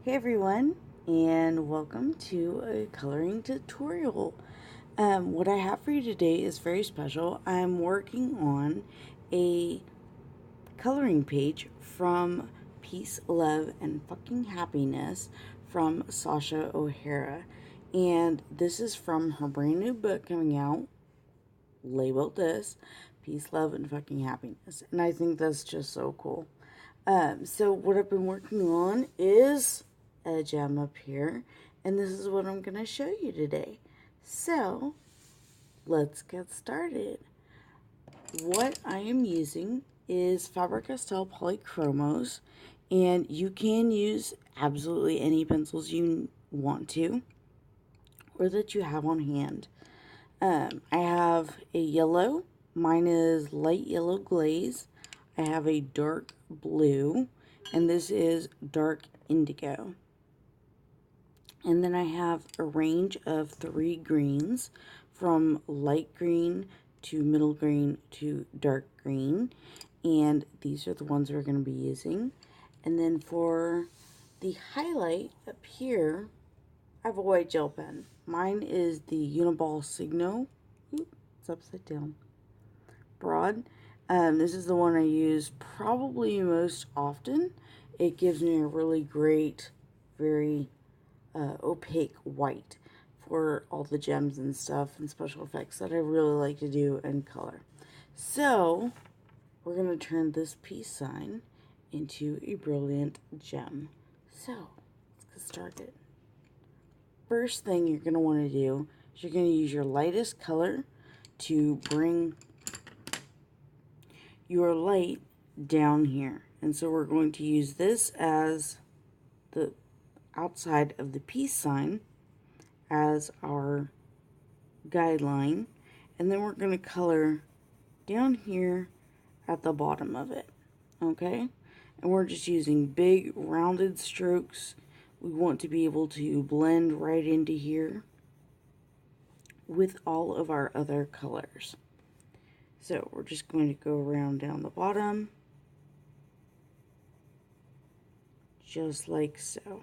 Hey everyone, and welcome to a coloring tutorial. What I have for you today is very special. I'm working on a coloring page from Peace, Love, and Fucking Happiness from Sasha O'Hara. And this is from her brand new book coming out, labeled this, Peace, Love, and Fucking Happiness. And I think that's just so cool. So what I've been working on is a gem up here, and this is what I'm going to show you today. So let's get started. What I am using is Faber-Castell Polychromos, and you can use absolutely any pencils you want to or that you have on hand. I have a yellow. Mine is light yellow glaze. I have a dark blue, and this is dark indigo. And then I have a range of 3 greens, from light green to middle green to dark green. And these are the ones we're going to be using. And then for the highlight up here, I have a white gel pen. Mine is the Uniball Signo. Oops, it's upside down. Broad. This is the one I use probably most often. It gives me a really great, very opaque white for all the gems and stuff and special effects that I really like to do in color. So we're going to turn this peace sign into a brilliant gem. So let's get started. First thing you're going to want to do is you're going to use your lightest color to bring your light down here. And so we're going to use this as the outside of the peace sign as our guideline, and then we're going to color down here at the bottom of it, okay? And we're just using big rounded strokes. We want to be able to blend right into here with all of our other colors. So we're just going to go around down the bottom, just like so.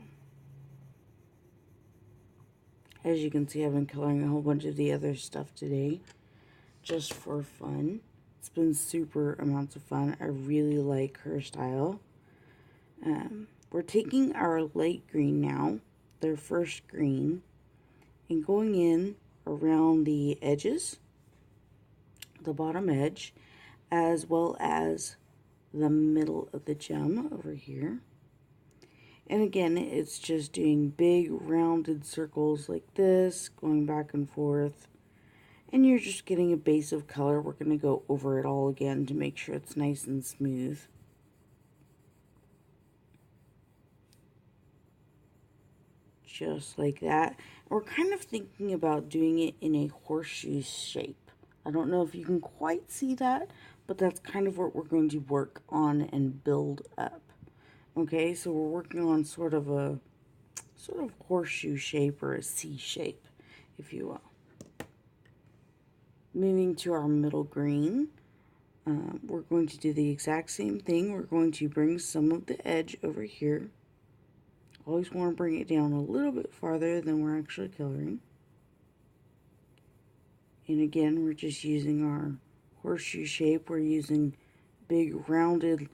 As you can see, I've been coloring a whole bunch of the other stuff today, just for fun. It's been super amounts of fun. I really like her style. We're taking our light green now, their first green, and going in around the edges, the bottom edge, as well as the middle of the gem over here. And again, it's just doing big rounded circles like this, going back and forth. And you're just getting a base of color. We're going to go over it all again to make sure it's nice and smooth. Just like that. And we're kind of thinking about doing it in a horseshoe shape. I don't know if you can quite see that, but that's kind of what we're going to work on and build up. Okay, so we're working on sort of horseshoe shape, or a C shape, if you will. Moving to our middle green, we're going to do the exact same thing. We're going to bring some of the edge over here. Always want to bring it down a little bit farther than we're actually coloring. And again, we're just using our horseshoe shape. We're using big rounded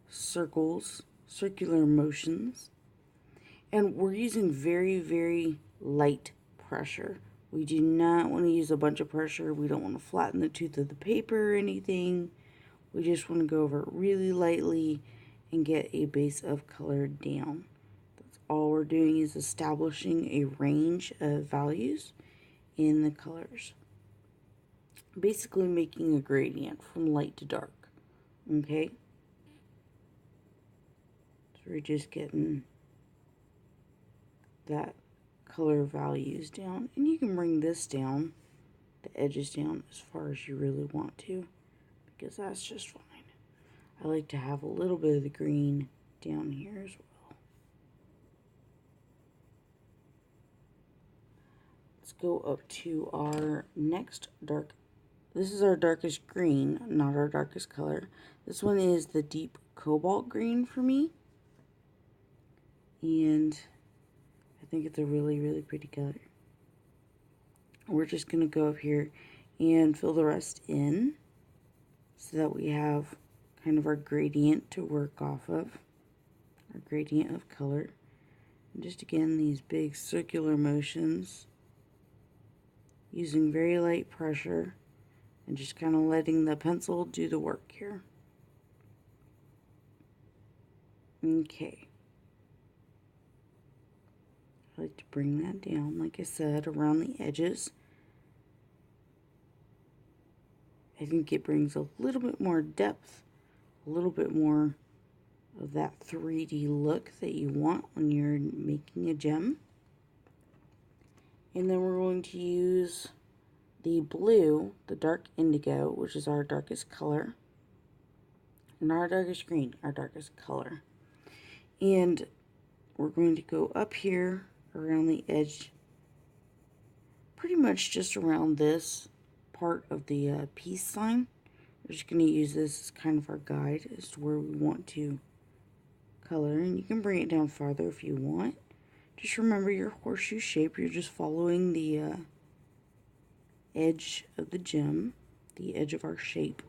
circles, circular motions. And we're using very, very light pressure. We do not want to use a bunch of pressure. We don't want to flatten the tooth of the paper or anything. We just want to go over it really lightly and get a base of color down. That's all we're doing, is establishing a range of values in the colors. Basically making a gradient from light to dark. Okay? So we're just getting that color values down, and you can bring this down, the edges down, as far as you really want to, because that's just fine. I like to have a little bit of the green down here as well. Let's go up to our next dark. This is our darkest green, not our darkest color. This one is the deep cobalt green for me. And think it's a really, really pretty color. We're just going to go up here and fill the rest in so that we have kind of our gradient to work off of, our gradient of color. And just again, these big circular motions, using very light pressure and just kind of letting the pencil do the work here. Okay. I like to bring that down, like I said, around the edges. I think it brings a little bit more depth, a little bit more of that 3D look that you want when you're making a gem. And then we're going to use the blue, the dark indigo, which is our darkest color, and our darkest green, our darkest color. And we're going to go up here around the edge, pretty much just around this part of the peace sign. We're just going to use this as kind of our guide as to where we want to color, and you can bring it down farther if you want. Just remember your horseshoe shape. You're just following the edge of the gem, the edge of our shape.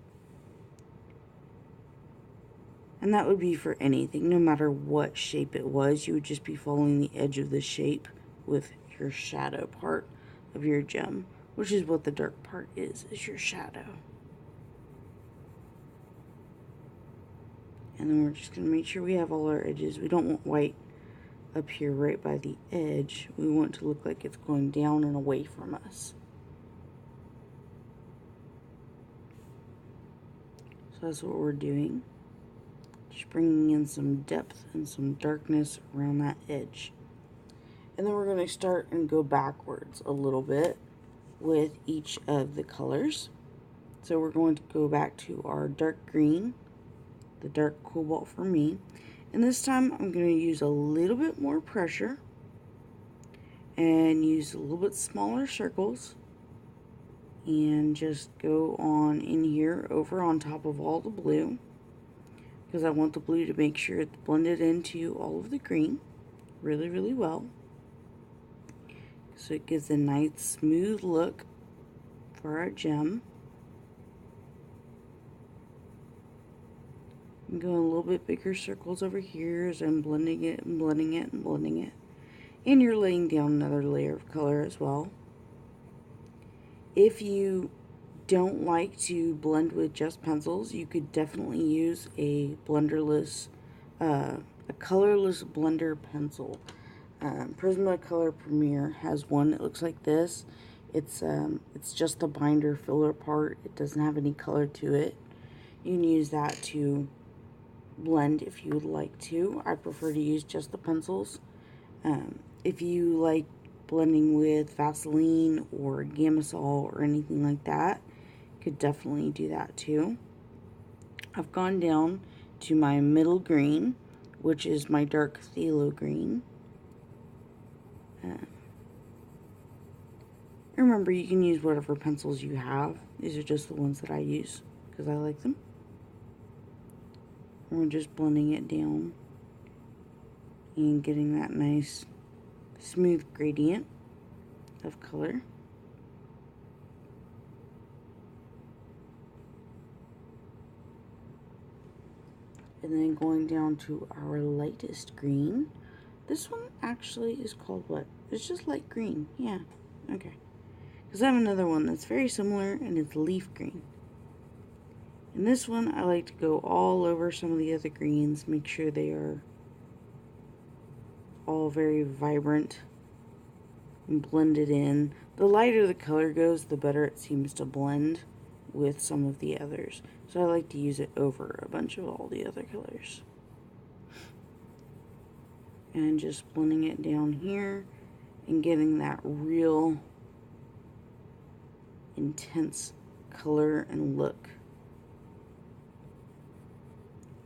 And that would be for anything, no matter what shape it was, you would just be following the edge of the shape with your shadow part of your gem, which is what the dark part is your shadow. And then we're just going to make sure we have all our edges. We don't want white up here right by the edge. We want it to look like it's going down and away from us. So that's what we're doing. Just bringing in some depth and some darkness around that edge. And then we're going to start and go backwards a little bit with each of the colors. So we're going to go back to our dark green, the dark cobalt for me. And this time I'm going to use a little bit more pressure and use a little bit smaller circles and just go on in here over on top of all the blue, because I want the blue to make sure it's blended into all of the green really, really well. So it gives a nice smooth look for our gem. I'm going a little bit bigger circles over here as I'm blending it and blending it and blending it. And you're laying down another layer of color as well. If you don't like to blend with just pencils, you could definitely use a blenderless, a colorless blender pencil. Prismacolor Premier has one that looks like this. It's just the binder filler part. It doesn't have any color to it. You can use that to blend if you would like to. I prefer to use just the pencils. If you like blending with Vaseline or Gamasol or anything like that, you could definitely do that too. I've gone down to my middle green, which is my dark phthalo green. Remember, you can use whatever pencils you have. These are just the ones that I use because I like them. We're just blending it down and getting that nice smooth gradient of color. And then going down to our lightest green. This one actually is called what? It's just light green. Yeah, okay. Because I have another one that's very similar and it's leaf green. And this one I like to go all over some of the other greens, make sure they are all very vibrant and blended in. The lighter the color goes, the better it seems to blend with some of the others. So I like to use it over a bunch of all the other colors. And just blending it down here and getting that real intense color and look.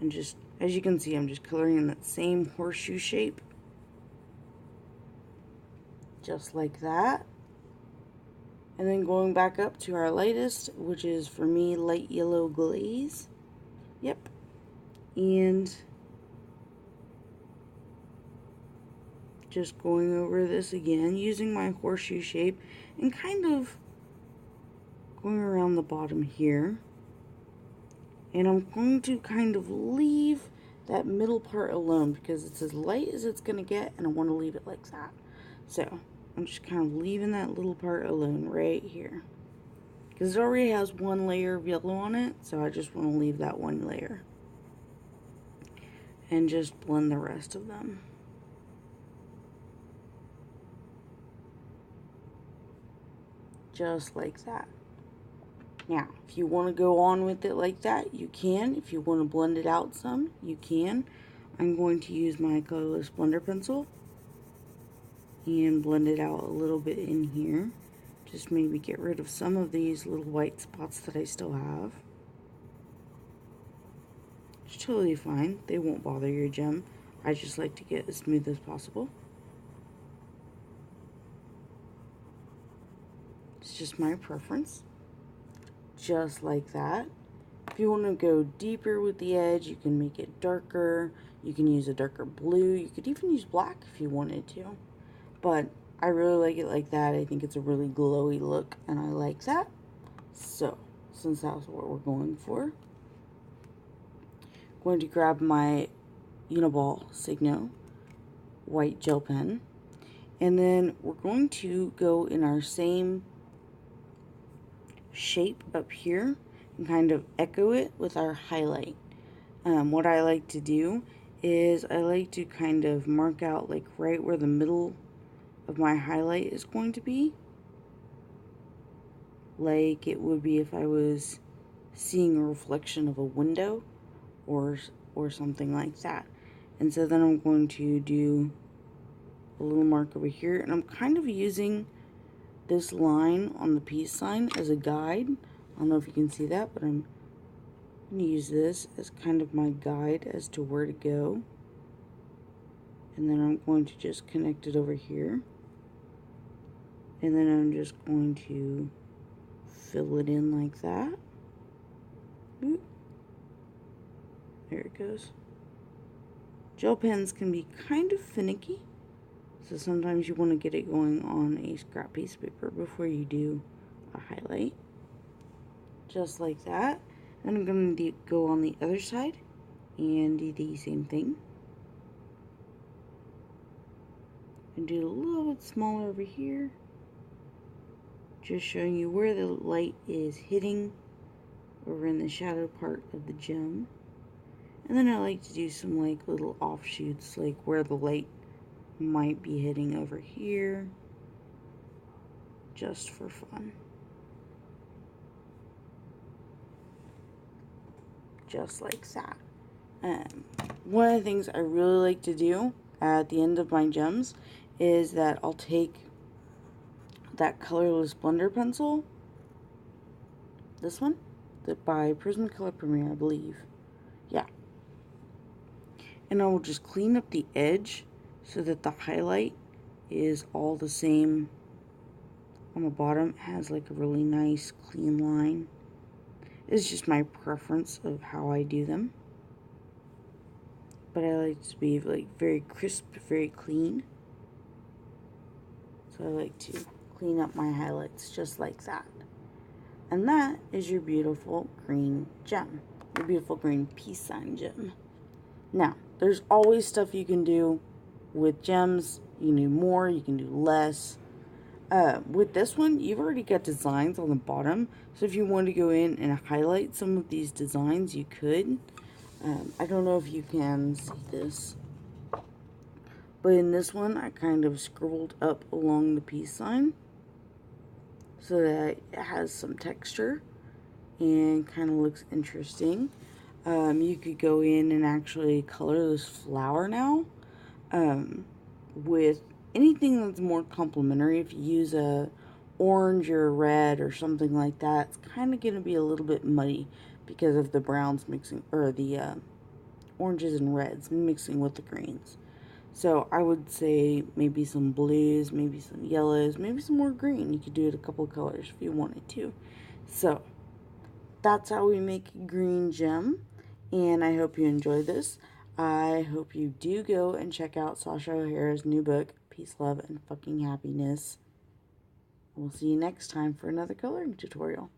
And just, as you can see, I'm just coloring in that same horseshoe shape. Just like that. And then going back up to our lightest, which is for me light yellow glaze. Yep. And just going over this again, using my horseshoe shape and kind of going around the bottom here. And I'm going to kind of leave that middle part alone because it's as light as it's going to get, and I want to leave it like that. So I'm just kind of leaving that little part alone right here, because it already has one layer of yellow on it, so I just want to leave that one layer and just blend the rest of them. Just like that. Now, if you want to go on with it like that, you can. If you want to blend it out some, you can. I'm going to use my colorless blender pencil and blend it out a little bit in here. Just maybe get rid of some of these little white spots that I still have. It's totally fine. They won't bother your gem. I just like to get as smooth as possible. It's just my preference. Just like that. If you want to go deeper with the edge, you can make it darker. You can use a darker blue. You could even use black if you wanted to. But I really like it like that. I think it's a really glowy look, and I like that. So, since that's what we're going for, I'm going to grab my Uniball Signo white gel pen, and then we're going to go in our same shape up here and kind of echo it with our highlight. What I like to do is I like to kind of mark out like right where the middle of my highlight is going to be, like it would be if I was seeing a reflection of a window or something like that. And so then I'm going to do a little mark over here, and I'm kind of using this line on the peace sign as a guide. I don't know if you can see that, but I'm going to use this as kind of my guide as to where to go. And then I'm going to just connect it over here. And then I'm just going to fill it in like that. Oop. There it goes. Gel pens can be kind of finicky, so sometimes you want to get it going on a scrap piece of paper before you do a highlight. Just like that. And I'm going to go on the other side and do the same thing. And do it a little bit smaller over here. Just showing you where the light is hitting over in the shadow part of the gem. And then I like to do some like little offshoots, like where the light might be hitting over here, just for fun. Just like that. One of the things I really like to do at the end of my gems is that I'll take that colorless blender pencil, this one, by Prismacolor Premier, I believe. Yeah. And I will just clean up the edge so that the highlight is all the same on the bottom. It has like a really nice clean line. It's just my preference of how I do them. But I like to be like very crisp, very clean. So I like to clean up my highlights just like that. And that is your beautiful green gem. Your beautiful green peace sign gem. Now, there's always stuff you can do with gems. You can do more, you can do less. With this one, you've already got designs on the bottom. So if you want to go in and highlight some of these designs, you could. I don't know if you can see this. But in this one, I kind of scribbled up along the peace sign so that it has some texture and kind of looks interesting. You could go in and actually color this flower now with anything that's more complementary. If you use a orange or a red or something like that, it's kind of going to be a little bit muddy because of the browns mixing, or the oranges and reds mixing with the greens. So I would say maybe some blues, maybe some yellows, maybe some more green. You could do it a couple of colors if you wanted to. So that's how we make a green gem, and I hope you enjoy this. I hope you do go and check out Sasha O'Hara's new book, peace, love, and fucking happiness. We'll see you next time for another coloring tutorial.